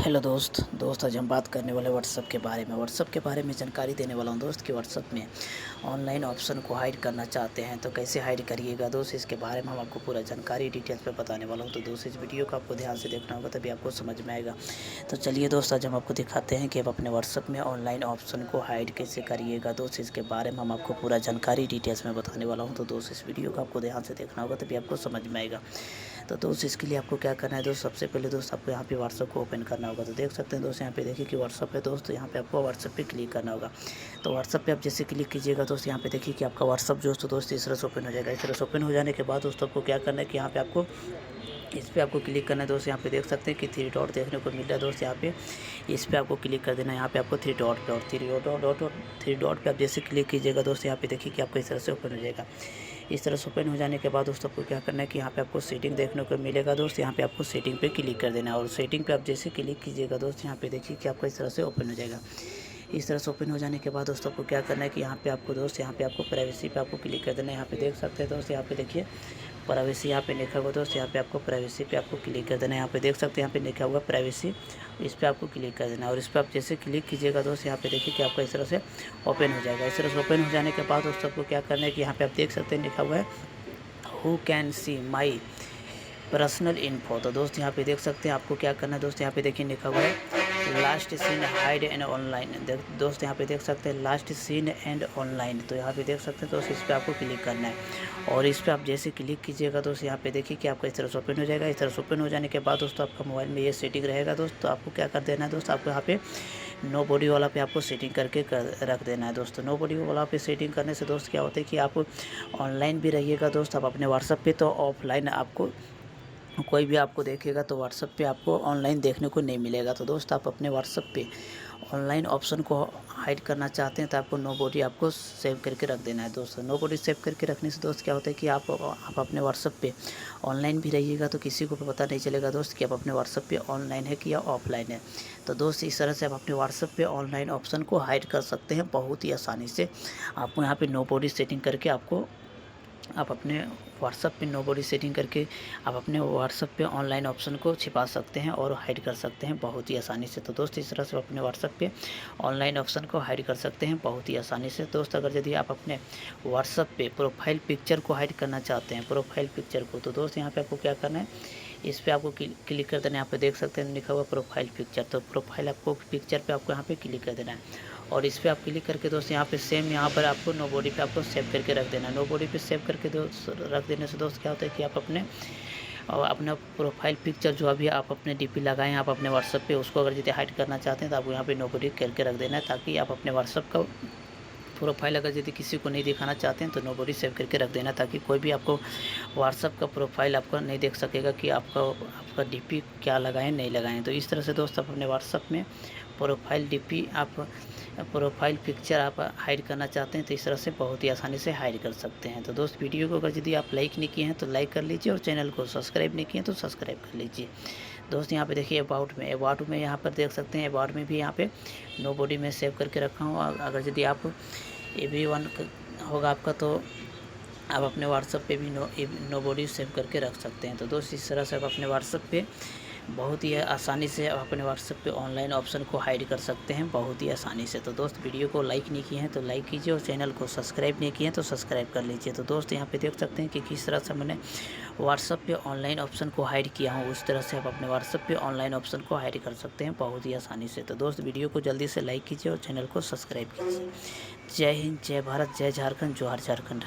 Hello दोस्त आज हम बात करने वाले व्हाट्सअप के बारे में जानकारी देने वाला हूँ दोस्त कि व्हाट्सअप में ऑनलाइन ऑप्शन को हाइड करना चाहते हैं तो कैसे हाइड करिएगा दोस्त। इसके बारे में हम आपको पूरा जानकारी डिटेल्स में बताने वाला हूँ। तो दोस्त इस वीडियो को आपको ध्यान से देखना होगा तभी आपको समझ में आएगा। तो चलिए दोस्त आज हम आपको दिखाते हैं कि आप अपने व्हाट्सअप में ऑनलाइन ऑप्शन को हाइड कैसे करिएगा दोस्त। इसके बारे में हम आपको पूरा जानकारी डिटेल्स में बताने वाला हूँ। तो दोस्त इस वीडियो को आपको ध्यान से देखना होगा तभी आपको समझ में आएगा। तो दोस्त इसके लिए आपको क्या करना है दोस्त, सबसे पहले दोस्त आपको यहाँ पे व्हाट्सअप को ओपन करना होगा। तो देख सकते हैं दोस्त यहाँ पे देखिए कि व्हाट्सअप है दोस्त, यहाँ पे आपको व्हाट्सअप पे क्लिक करना होगा। तो व्हाट्सअप पे आप जैसे क्लिक कीजिएगा दोस्त यहाँ पे देखिए कि आपका व्हाट्सअप जो दोस्त इस तरह से ओपन हो जाएगा। इस तरह से ओपन हो जाने के बाद दोस्तों आपको क्या करना है कि यहाँ पे आपको इस पर आपको क्लिक करना है दोस्त। यहाँ पे देख सकते हैं कि 3 डॉट देखने को मिल रहा है दोस्त, यहाँ पे इस पर आपको क्लिक कर देना है। यहाँ पे आपको 3 डॉट पे और 3 डॉट पे आप जैसे क्लिक कीजिएगा दोस्त यहाँ पे देखिए कि आपको इस तरह से ओपन हो जाएगा। इस तरह से ओपन हो जाने के बाद दोस्तों आपको क्या करना है कि यहाँ पे आपको सेटिंग देखने को मिलेगा दोस्त। यहाँ पे आपको सेटिंग पे क्लिक कर देना है और सेटिंग पे आप जैसे क्लिक कीजिएगा दोस्त यहाँ पे देखिए कि आपका इस तरह से ओपन हो जाएगा। इस तरह से ओपन हो जाने के बाद दोस्तों आपको क्या करना है कि यहाँ पे आपको दोस्त यहाँ पे आपको प्राइवेसी पे आपको क्लिक कर देना है। यहाँ पे देख सकते हैं दोस्त यहाँ पे देखिए प्राइवेसी यहाँ पे लिखा हुआ दोस्त, यहाँ पे आपको प्राइवेसी पे आपको क्लिक कर देना है। यहाँ पे देख सकते हैं यहाँ पे लिखा हुआ प्राइवेसी, इस पर आपको क्लिक कर देना है और इस पर आप जैसे क्लिक कीजिएगा दोस्त यहाँ पे देखिए कि आपका इस तरह से ओपन हो जाएगा। इस तरह से ओपन हो जाने के बाद दोस्तों आपको क्या करना है कि यहाँ पे आप देख सकते हैं लिखा हुआ है who can see my personal info. तो दोस्त यहाँ पे देख सकते हैं आपको क्या करना है दोस्त, यहाँ पे देखिए लिखा हुआ है last seen hide and online. दोस्त यहाँ पे देख सकते हैं लास्ट सीन एंड ऑनलाइन। तो यहाँ पे देख सकते हैं दोस्त इस पर आपको क्लिक करना है और इस पर आप जैसे क्लिक कीजिएगा दोस्त यहाँ पे देखिए कि आपका इस तरह से ओपन हो जाएगा। इस तरह से ओपन हो जाने के बाद दोस्तों आपका मोबाइल में ये सेटिंग रहेगा दोस्त। तो आपको क्या कर देना है दोस्त, आपको यहाँ पे नो बॉडी वाला पे आपको सेटिंग करके रख देना है दोस्तों। नो बॉडी वाला पे सेटिंग करने से दोस्त क्या होता है कि आप ऑनलाइन भी रहिएगा दोस्त आप अपने व्हाट्सअप पे, तो ऑफलाइन आपको कोई भी आपको देखेगा तो व्हाट्सअप पे आपको ऑनलाइन देखने को नहीं मिलेगा। तो दोस्त आप अपने व्हाट्सअप पे ऑनलाइन ऑप्शन को हाइड करना चाहते हैं तो आपको नो बॉडी आपको सेव करके रख देना है दोस्तों। नो बॉडी सेव करके रखने से दोस्त क्या होता है कि आप अपने व्हाट्सअप पे ऑनलाइन भी रहिएगा तो किसी को पता नहीं चलेगा दोस्त कि आप अपने व्हाट्सअप पे ऑनलाइन है कि या ऑफलाइन है। तो दोस्त इस तरह से आप अपने व्हाट्सअप पे ऑनलाइन ऑप्शन को हाइड कर सकते हैं बहुत ही आसानी से। आपको यहाँ पे नो बॉडी सेटिंग करके आप अपने व्हाट्सअप पे नो बॉडी सेटिंग करके आप अपने व्हाट्सअप पे ऑनलाइन ऑप्शन को छिपा सकते हैं और हाइड कर सकते हैं बहुत ही आसानी से। तो दोस्त इस तरह से अपने व्हाट्सअप पे ऑनलाइन ऑप्शन को हाइड कर सकते हैं बहुत ही आसानी से दोस्त। अगर यदि आप अपने व्हाट्सअप पे प्रोफाइल पिक्चर को हाइड करना चाहते हैं, प्रोफाइल पिक्चर को, तो दोस्त यहाँ पे आपको क्या करना है, इस पर आपको क्लिक कर देना है। यहाँ पे देख सकते हैं लिखा हुआ प्रोफाइल पिक्चर। तो प्रोफाइल आपको पिक्चर पे आपको यहाँ पे क्लिक कर देना है और इस पर आप क्लिक करके दोस्त यहाँ पे सेम यहाँ पर आपको नो बॉडी पे आपको सेव करके रख देना है। नो बॉडी पे सेव करके दोस्त रख देने से दोस्त क्या होता है कि आप अपना प्रोफाइल पिक्चर जो अभी आप अपने डीपी लगाए हैं आप अपने व्हाट्सअप पे, उसको अगर यदि हाइड करना चाहते हैं तो आपको यहाँ पे नो बॉडी करके रख देना है ताकि आप अपने व्हाट्सअप का प्रोफाइल अगर यदि किसी को नहीं दिखाना चाहते हैं तो नो बॉडी सेव करके रख देना ताकि कोई भी आपको व्हाट्सअप का प्रोफाइल आपका नहीं देख सकेगा कि आपका डीपी क्या लगाएं नहीं लगाएं। तो इस तरह से दोस्त आप अपने व्हाट्सअप में प्रोफाइल डीपी आप प्रोफाइल पिक्चर आप हाइड करना चाहते हैं तो इस तरह से बहुत ही आसानी से हाइड कर सकते हैं। तो दोस्त वीडियो को अगर यदि आप लाइक नहीं किए हैं तो लाइक कर लीजिए और चैनल को सब्सक्राइब नहीं किए हैं तो सब्सक्राइब कर लीजिए दोस्त। यहाँ पे देखिए अबाउट में यहाँ पर देख सकते हैं अबाउट में भी यहाँ पे नो बॉडी में सेव करके रखा हूँ। अगर यदि आप एवरीवन होगा आपका तो आप अपने व्हाट्सअप पे भी नो बॉडी सेव करके रख सकते हैं। तो दोस्त इस तरह से आप अपने व्हाट्सअप पे बहुत ही आसानी से आप अपने व्हाट्सअप पे ऑनलाइन ऑप्शन को हाइड कर सकते हैं बहुत ही आसानी से। तो दोस्त वीडियो को लाइक नहीं किए हैं तो लाइक कीजिए और चैनल को सब्सक्राइब नहीं किए हैं तो सब्सक्राइब कर लीजिए। तो दोस्त यहाँ पे देख सकते हैं कि किस तरह से मैंने व्हाट्सअप पे ऑनलाइन ऑप्शन को हाइड किया हूँ, उस तरह से आप अपने व्हाट्सअप पे ऑनलाइन ऑप्शन को हाइड कर सकते हैं बहुत ही आसानी से। तो दोस्त वीडियो को जल्दी से लाइक कीजिए और चैनल को सब्सक्राइब कीजिए। जय हिंद, जय भारत, जय झारखंड, जोहार झारखंड।